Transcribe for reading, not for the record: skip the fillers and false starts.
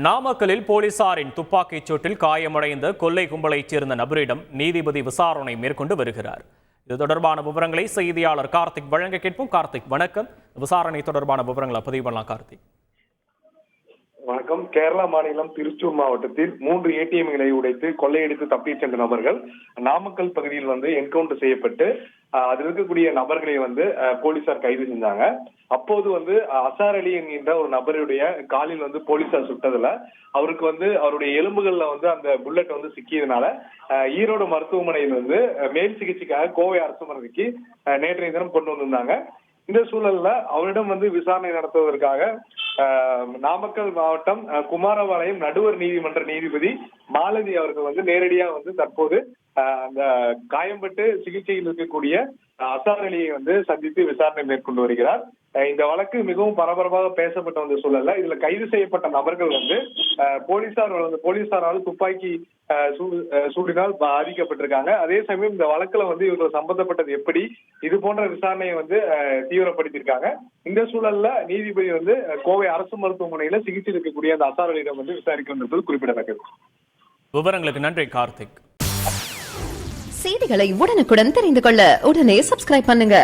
நாமக்கலில் போலீசாரின் துப்பாக்கிச் சூட்டில் காயமடைந்த கொள்ளை கும்பலைச் சேர்ந்த நபரிடம் நீதிபதி விசாரணை மேற்கொண்டு வருகிறார். இது தொடர்பான விவரங்களை செய்தியாளர் கார்த்திக் வழங்க கேட்போம். கார்த்திக், வணக்கம். விசாரணை தொடர்பான விவரங்களை பதிவு பண்ணலாம். கார்த்திக், வணக்கம். கேரளா மாநிலம் திருச்சூர் மாவட்டத்தில் 3 ஏடிஎம்களை உடைத்து கொள்ளையடித்து தப்பிச் சென்ற நபர்கள் நாமக்கல் பகுதியில் என்கவுண்டர் செய்யப்பட்டு அதில் இருக்கக்கூடிய நபர்களை போலீசார் கைது செஞ்சாங்க. அப்போது அசார் அலி என்கின்ற ஒரு நபருடைய காலில் போலீசார் சுட்டதுல அவருக்கு அவருடைய எலும்புகள்ல அந்த புல்லட் சிக்கியதுனால ஈரோடு மருத்துவமனையில் மேல் சிகிச்சைக்காக கோவை அரசு மருத்துவமனைக்கு நேற்றைய தினம் கொண்டு வந்திருந்தாங்க. இந்த சூழல்ல அவரிடம் விசாரணை நடத்துவதற்காக நாமக்கல் மாவட்டம் குமாரபாளையம் நடுவர் நீதிமன்ற நீதிபதி மாலதி அவர்கள் நேரடியா தற்போது அந்த காயம்பட்டு சிகிச்சையில் இருக்கக்கூடிய அசார் அலியை சந்தித்து விசாரணை மேற்கொண்டு வருகிறார். இந்த வழக்கு மிகவும் பரபரப்பாக பேசப்பட்ட வந்த சூழல்ல இதுல கைது செய்யப்பட்ட நபர்கள் போலீசாரால் துப்பாக்கி சூடினால் பாதிக்கப்பட்டிருக்காங்க. அதே சமயம் இந்த வழக்குல இவர்கள் சம்பந்தப்பட்டது எப்படி, இது போன்ற விசாரணையை தீவிரப்படுத்தியிருக்காங்க. இந்த சூழல்ல நீதிபதி கோவை அரசு மருத்துவமனையில சிகிச்சை இருக்கக்கூடிய அந்த அசார் அலியிடம் விசாரிக்கும் என்பது குறிப்பிடத்தக்கது. விவரங்களுக்கு நன்றி கார்த்திக். செய்திகளை உடனுக்குடன் தெரிந்து கொள்ள உடனே சப்ஸ்கிரைப் பண்ணுங்க.